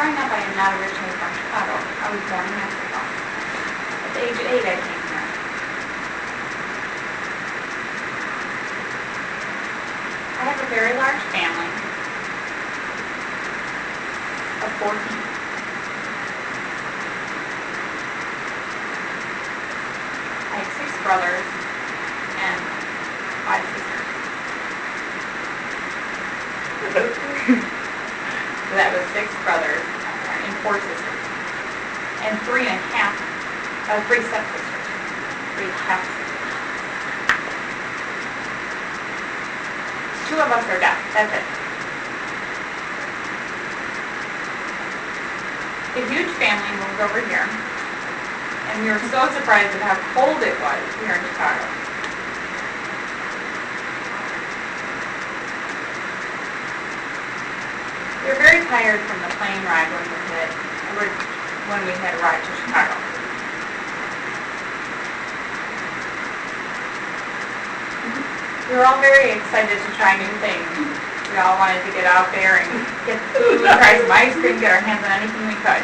growing up, I am not originally from Chicago. I was born in Mexico. At the age of 8, I came here. I have a very large family of 14. I have 6 brothers and 5 sisters. So that was 6 brothers and 4 sisters. And 3 stepsisters. 3 half sisters. 2 of us are deaf. That's it. A huge family moved over here, and we were so surprised at how cold it was here in Chicago. We were very tired from the plane ride when we had arrived to Chicago. We were all very excited to try new things. We all wanted to get out there and get food, try some ice cream, get our hands on anything we could.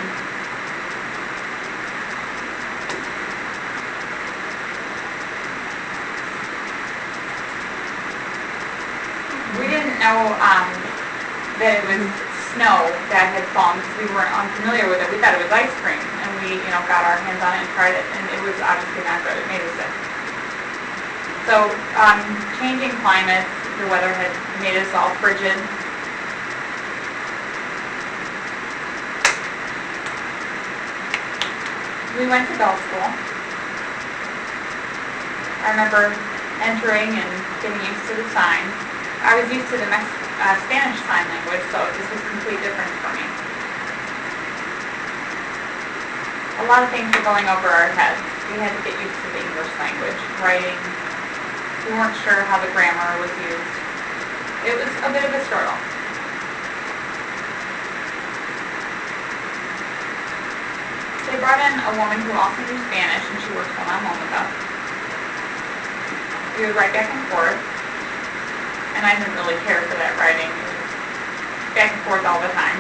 We didn't know that it was snow that had fallen because we weren't unfamiliar with it. We thought it was ice cream, and we, got our hands on it and tried it, and it was obviously not good. It made us sick. So, changing climates, the weather had made us all frigid. We went to Bell School. I remember entering and getting used to the signs. I was used to the Spanish sign language, so this was completely different for me. A lot of things were going over our heads. We had to get used to the English language, writing. We weren't sure how the grammar was used. It was a bit of a struggle. They brought in a woman who also knew Spanish, and she worked one-on-one with us. We would write back and forth, and I didn't really care for that writing. It was back and forth all the time.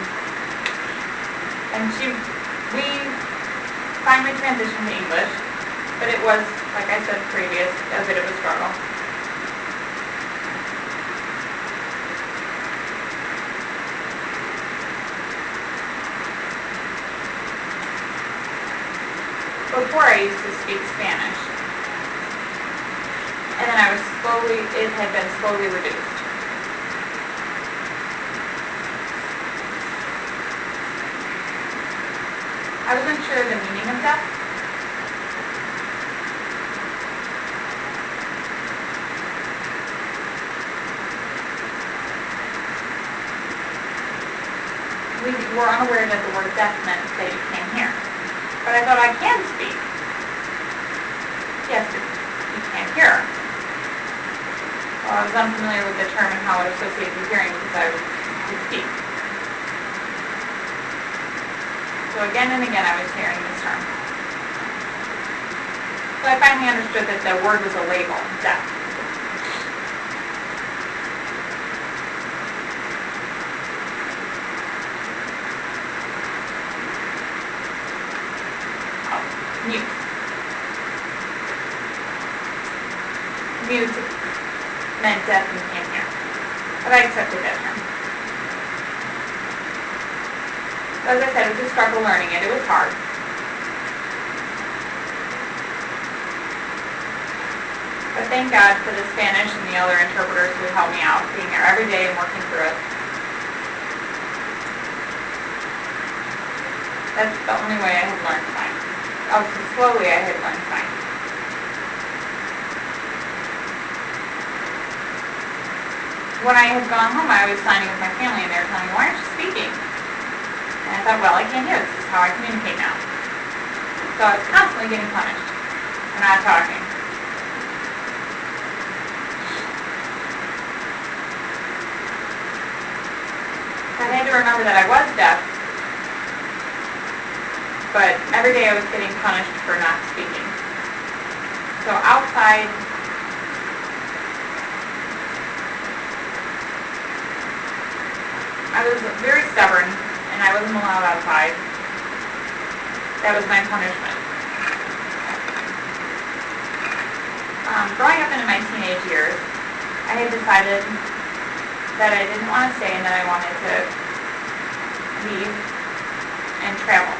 And we finally transitioned to English, but it was, like I said previous, a bit of a struggle. Before I used to speak Spanish, and then it had been slowly reduced. I wasn't sure the meaning of deaf. We were unaware that the word deaf meant that you can't hear. But I thought I can speak. Yes, but you can't hear. Well, I was unfamiliar with the term and how it associated with hearing because I would speak. So again and again I was hearing this term. So I finally understood that the word was a label, deaf. Mute. Mute meant deaf and can't hear. But I accepted that term. As I said, it was a struggle learning it. It was hard. But thank God for the Spanish and the other interpreters who helped me out, being there every day and working through it. That's the only way I had learned sign. So slowly I had learned sign. When I had gone home, I was signing with my family, and they were telling me, "Why aren't you speaking?" And I thought, well, I can't hear. This is how I communicate now. So I was constantly getting punished for not talking. I had to remember that I was deaf, but every day I was getting punished for not speaking. So outside, I was very stubborn and and I wasn't allowed outside. That was my punishment. Growing up into my teenage years, I had decided that I didn't want to stay and that I wanted to leave and travel.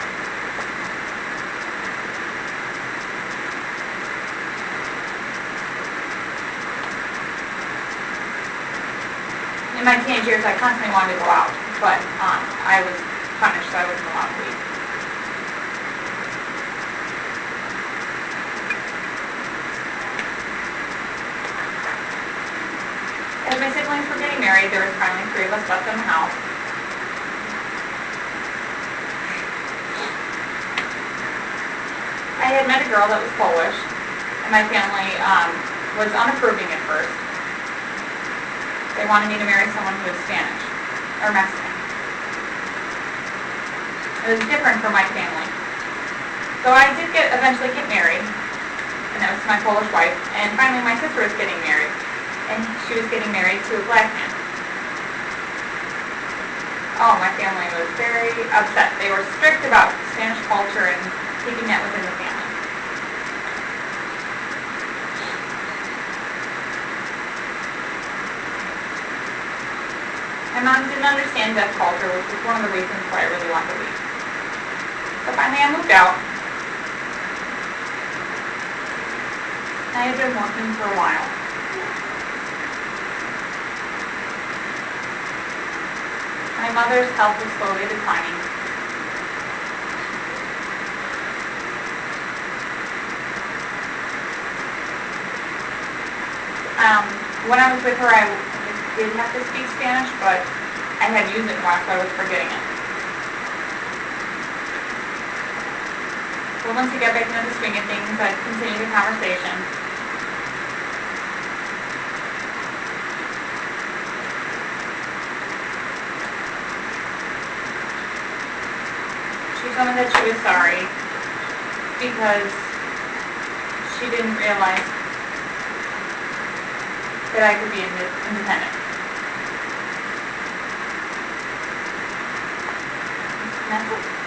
In my teenage years, I constantly wanted to go out, but I was punished, so I wasn't allowed to leave. As my siblings were getting married, there was finally 3 of us left in the house. I had met a girl that was Polish, and my family was unapproving at first. They wanted me to marry someone who was Spanish, or Mexican. It was different from my family. So I did eventually get married, and that was to my Polish wife, and finally my sister was getting married. And she was getting married to a black man. Oh, my family was very upset. They were strict about Spanish culture and keeping that within the family. My mom didn't understand deaf culture, which was one of the reasons why I really wanted to leave. So finally I moved out. I had been working for a while. My mother's health was slowly declining. When I was with her, I did have to speak Spanish, but I hadn't used it in a while, so I was forgetting it. So once we got back into the swing of things, I'd continue the conversation. She told me that she was sorry because she didn't realize that I could be independent. And that's it.